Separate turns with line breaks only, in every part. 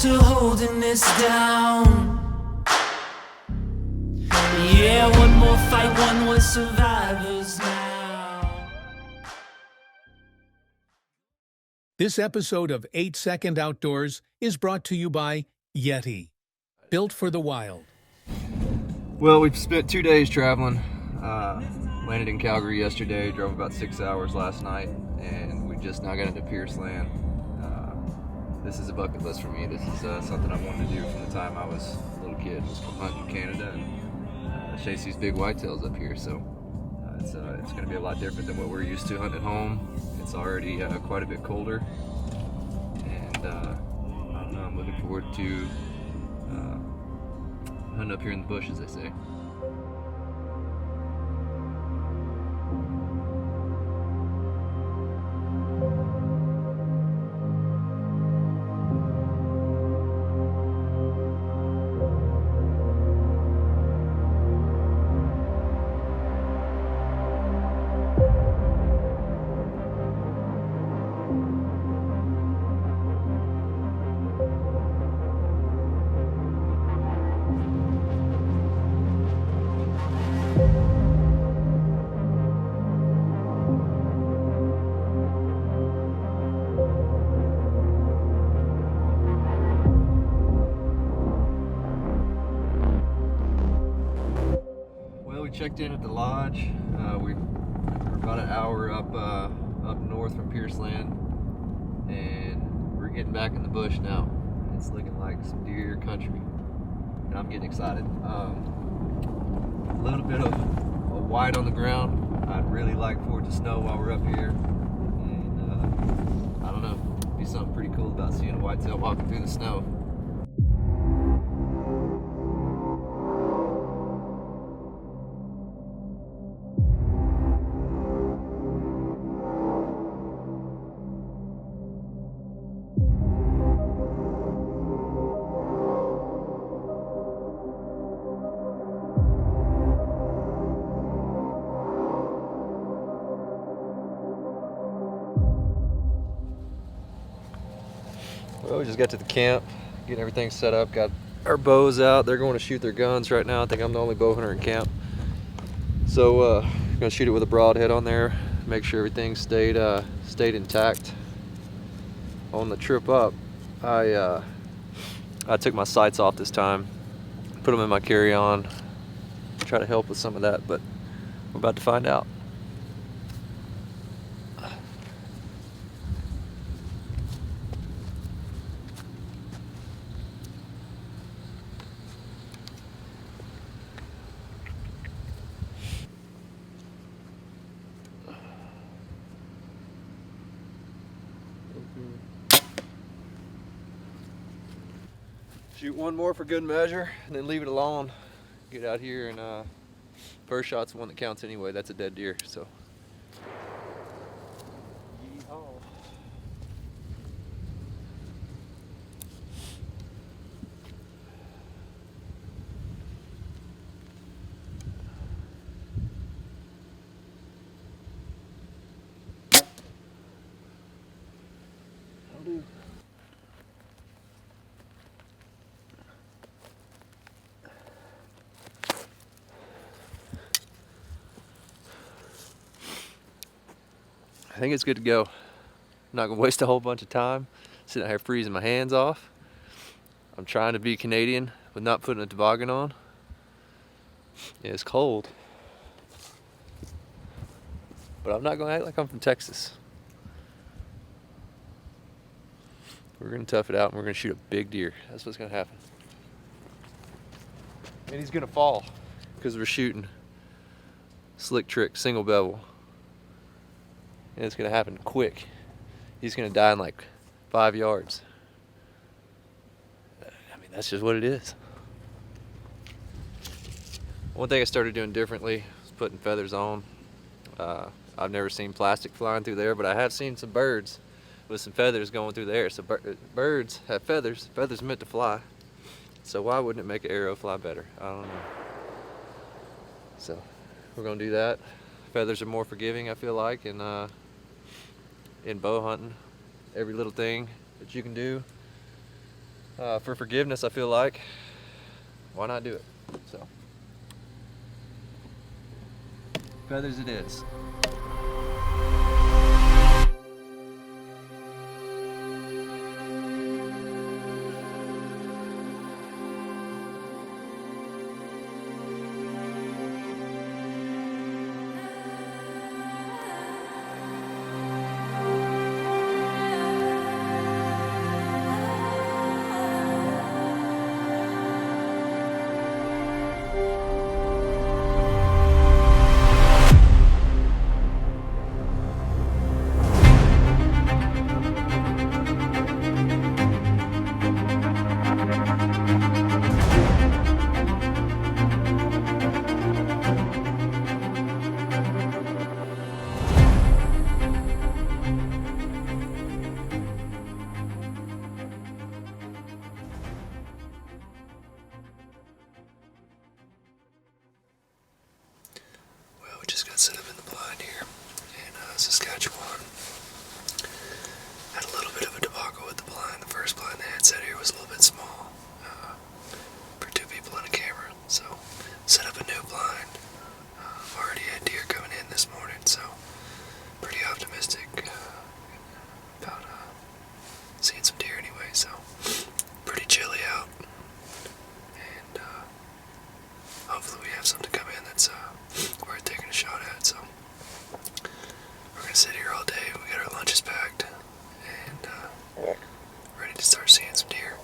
to holding this down. Yeah, one more fight, one more survivors now.
This episode of 8 Second Outdoors is brought to you by Yeti, built for the wild.
Well, we've spent 2 days traveling. Landed in Calgary yesterday, drove about 6 hours last night, and we just now got into Pierceland. This is a bucket list for me. This is something I wanted to do from the time I was a little kid. Was come hunt in Canada and chase these big whitetails up here. So it's going to be a lot different than what we're used to hunting at home. It's already quite a bit colder, and I don't know, I'm looking forward to hunting up here in the bush, as they say. Checked in at the lodge. We're about an hour up north from Pierceland, and we're getting back in the bush now. It's looking like some deer country, and I'm getting excited. A little bit of white on the ground. I'd really like for it to snow while we're up here, and I don't know, it'd be something pretty cool about seeing a whitetail walking through the snow. Well, we just got to the camp, getting everything set up, got our bows out. They're going to shoot their guns right now. I think I'm the only bow hunter in camp. So I'm gonna shoot it with a broadhead on there, make sure everything stayed intact. On the trip up, I took my sights off this time, put them in my carry-on, try to help with some of that, but we're about to find out. Shoot one more for good measure, and then leave it alone. Get out here, and first shot's the one that counts anyway. That's a dead deer, so. Yeehaw. That'll do. I think it's good to go. I'm not gonna waste a whole bunch of time sitting out here freezing my hands off. I'm trying to be Canadian with not putting a toboggan on. Yeah, it's cold, but I'm not gonna act like I'm from Texas. We're gonna tough it out, and we're gonna shoot a big deer. That's what's gonna happen. And he's gonna fall because we're shooting slick trick, single bevel. And it's gonna happen quick. He's gonna die in like 5 yards. I mean, that's just what it is. One thing I started doing differently was putting feathers on. I've never seen plastic flying through there, but I have seen some birds with some feathers going through the air. So birds have feathers. Feathers are meant to fly. So why wouldn't it make an arrow fly better? I don't know. So we're gonna do that. Feathers are more forgiving, I feel like, and in bow hunting, every little thing that you can do for forgiveness, I feel like. Why not do it? So, feathers it is. We just got set up in the blind here in Saskatchewan. Had a little bit of a debacle with the blind. The first blind they had set here was a little bit small for 2 people and a camera. So set up a new blind. Already had deer coming in this morning, so pretty optimistic about seeing some deer anyway. So pretty chilly out, and hopefully we have something to come in that's worth taking a shot at. So we're gonna sit here all day. We got our lunches packed and ready to start seeing some deer.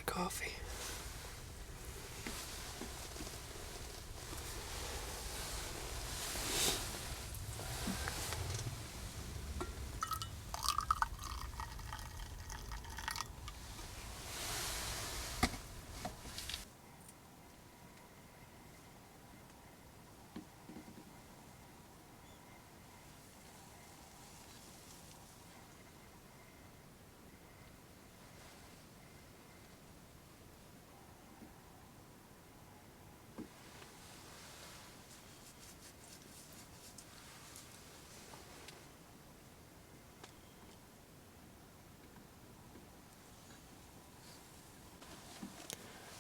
Coffee.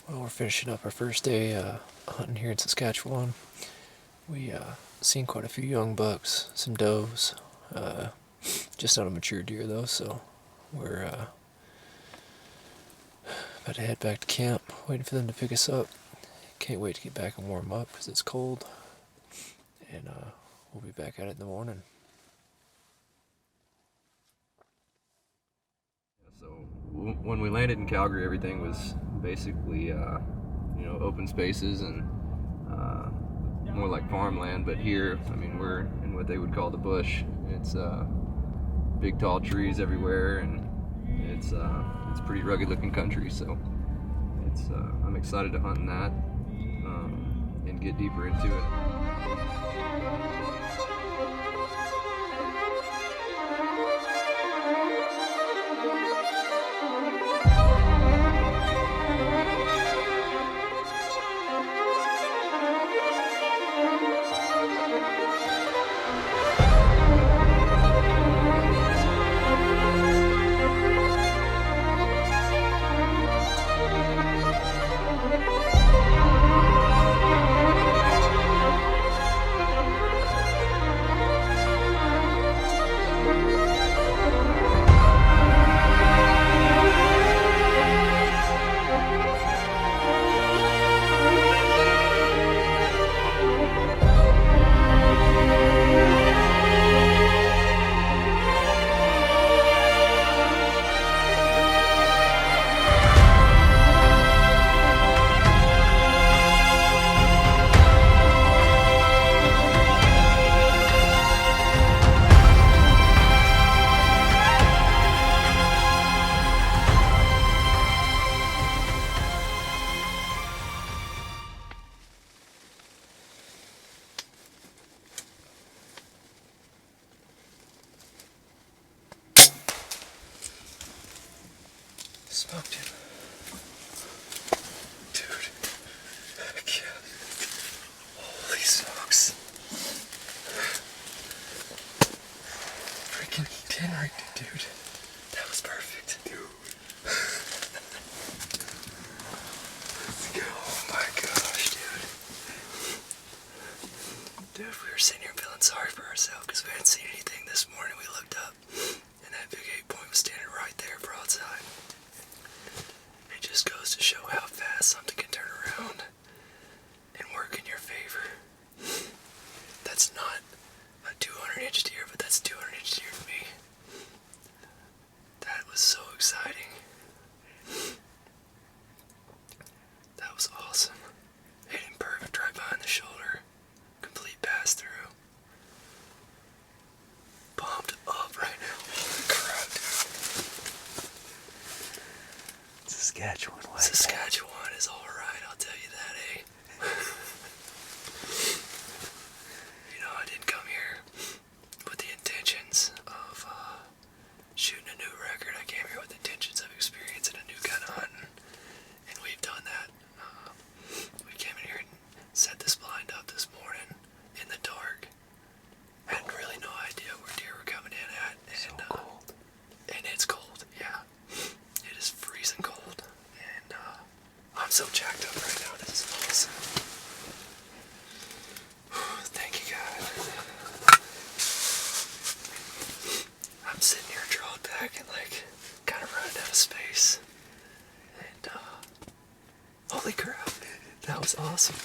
Well, we're finishing up our first day hunting here in Saskatchewan. We seen quite a few young bucks, some does, just not a mature deer though, so we're about to head back to camp, waiting for them to pick us up. Can't wait to get back and warm up because it's cold, and we'll be back at it in the morning. So when we landed in Calgary, everything was basically open spaces and more like farmland. But here, I mean, we're in what they would call the bush. It's big tall trees everywhere, and it's pretty rugged looking country. So I'm excited to hunt in that. and get deeper into it. Smoked him. Dude. Yeah. Holy smokes. Freaking 10 rigged it, dude. That was perfect. Dude. Let's go. Oh my gosh, dude. Dude, we were sitting here feeling sorry for ourselves because we hadn't seen anything this morning. We looked up and that big 8-point was standing right there broadside. Just goes to show how fast something can turn around and work in your favor. That's not a 200-inch deer, but that's 200-inch deer to me. That was so exciting. That was awesome. Hit him perfect right behind the shoulder. Complete pass through. Pumped up right now. Holy crap, dude. Saskatchewan Whitetail. Saskatchewan is alright, I'll tell you that, eh? You know, I didn't come here with the intentions of shooting a new record. I came here with intentions of experiencing a new kind of hunting, and we've done that. We came in here and set this blind up this morning in the dark. Had really no idea where deer were coming in at. And, so cold. And it's cold, yeah. It is freezing cold. And I'm so jacked up right now. This is awesome. Thank you, God. I'm sitting here drawn back and like kind of running out of space. And holy crap. That was awesome.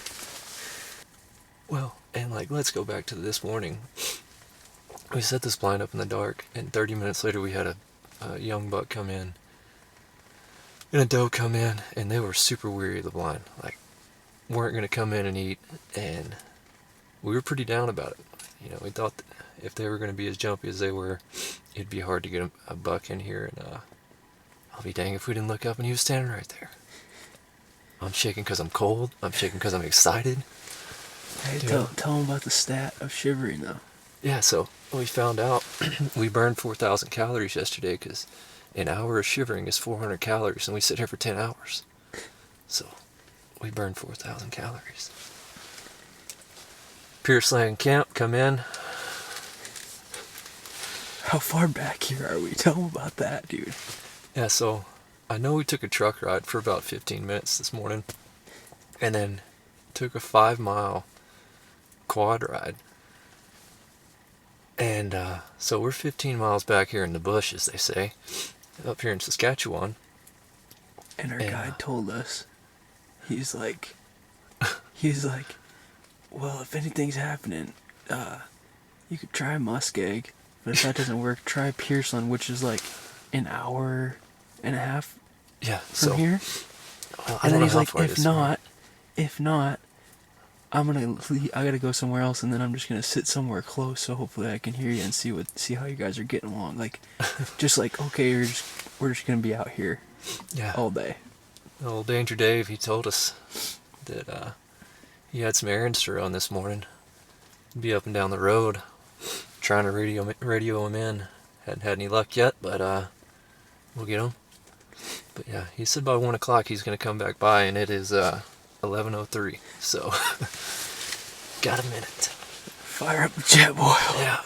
Well, and like let's go back to this morning. We set this blind up in the dark, and 30 minutes later we had a young buck come in and a doe come in, and they were super weary of the blind. Like, weren't going to come in and eat, and we were pretty down about it. You know, we thought that if they were going to be as jumpy as they were, it'd be hard to get a buck in here, and I'll be dang if we didn't look up and he was standing right there. I'm shaking because I'm cold. I'm shaking because I'm excited.
Hey, tell them about the stat of shivering, though.
Yeah, so we found out we burned 4,000 calories yesterday because an hour of shivering is 400 calories, and we sit here for 10 hours. So we burned 4,000 calories. Pierceland camp, come in.
How far back here are we? Tell them about that, dude.
Yeah, so I know we took a truck ride for about 15 minutes this morning, and then took a 5-mile quad ride. And so we're 15 miles back here in the bush, as they say, up here in Saskatchewan.
And our guide told us, he's like, well, if anything's happening, you could try muskeg, but if that doesn't work, try Pierceland, which is like an hour and a half from here.
Well,
and then he's like, if not, I gotta go somewhere else, and then I'm just gonna sit somewhere close, so hopefully I can hear you and see how you guys are getting along. Like, just like, okay, we're just gonna be out here, all day.
Old Danger Dave, he told us that He had some errands to run this morning. Be up and down the road, trying to radio him in. Hadn't had any luck yet, but we'll get him. But yeah, he said by 1 o'clock he's gonna come back by, and it is 11:03. So got a minute.
Fire up the jet boil.
Yeah.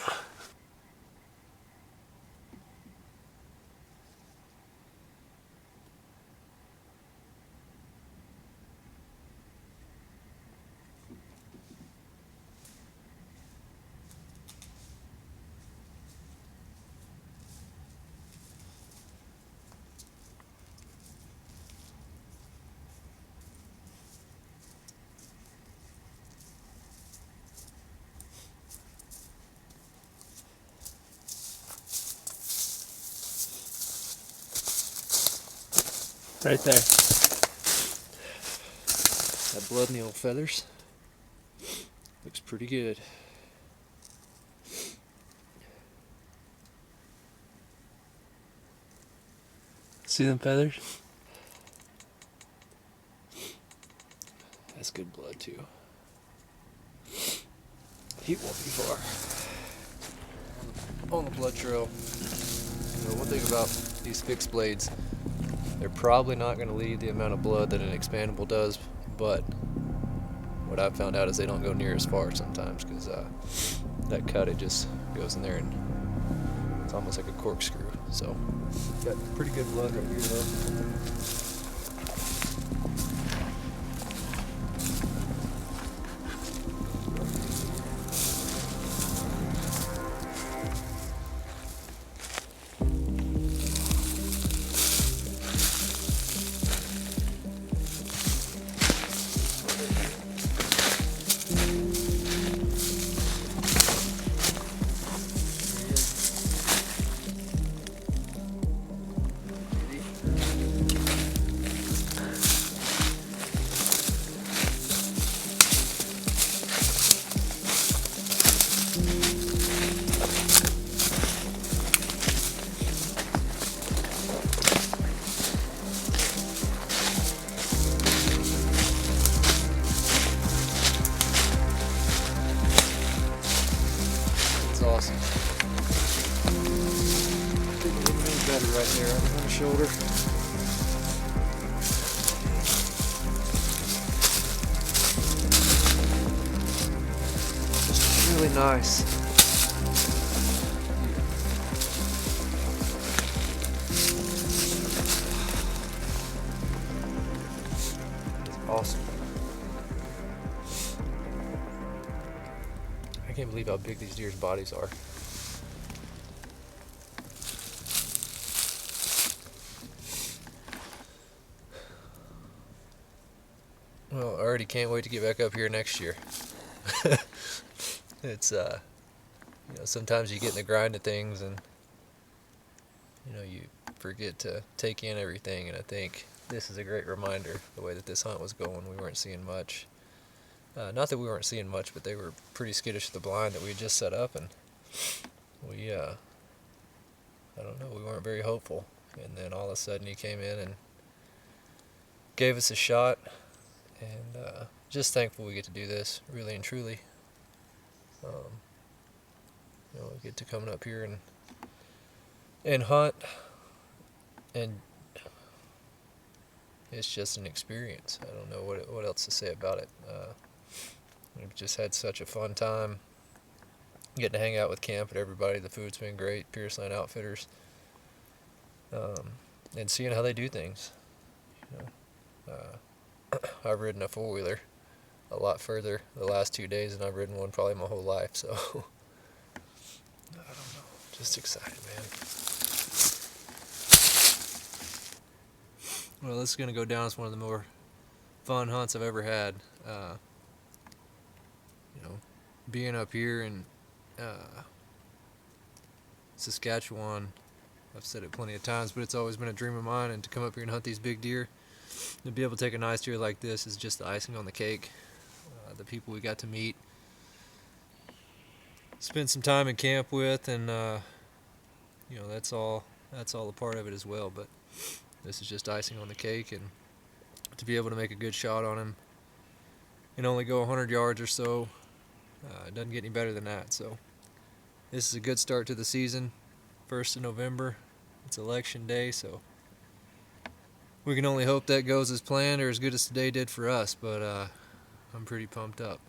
Right there.
That blood in the old feathers looks pretty good.
See them feathers?
That's good blood too. Heat won't be far. On the blood trail. You know, one thing about these fixed blades, they're probably not going to leave the amount of blood that an expandable does, but what I've found out is they don't go near as far sometimes, because that cut, it just goes in there and it's almost like a corkscrew. So got pretty good blood right here though. Awesome. A little bit better right there on the shoulder. Just really nice. It's awesome. I can't believe how big these deer's bodies are. Well, I already can't wait to get back up here next year. It's you know, sometimes you get in the grind of things and you know, you forget to take in everything, and I think this is a great reminder. The way that this hunt was going, we weren't seeing much. Not that we weren't seeing much, but they were pretty skittish to the blind that we had just set up, and we, I don't know, we weren't very hopeful. And then all of a sudden he came in and gave us a shot, and just thankful we get to do this, really and truly. You know, we get to come up here and hunt, and it's just an experience. I don't know what else to say about it. We've just had such a fun time getting to hang out with camp and everybody. The food's been great, Pierceland Outfitters, and seeing how they do things. You know, I've ridden a four-wheeler a lot further the last 2 days than I've ridden one probably my whole life, so I don't know, just excited, man. Well, this is going to go down as one of the more fun hunts I've ever had. You know, being up here in Saskatchewan, I've said it plenty of times, but it's always been a dream of mine, and to come up here and hunt these big deer, to be able to take a nice deer like this is just the icing on the cake. The people we got to meet, spend some time in camp with, and you know, that's all a part of it as well. But this is just icing on the cake, and to be able to make a good shot on him
and only go 100 yards or so. It doesn't get any better than that. So this is a good start to the season. 1st of November. It's election day, so we can only hope that goes as planned or as good as today did for us, but I'm pretty pumped up.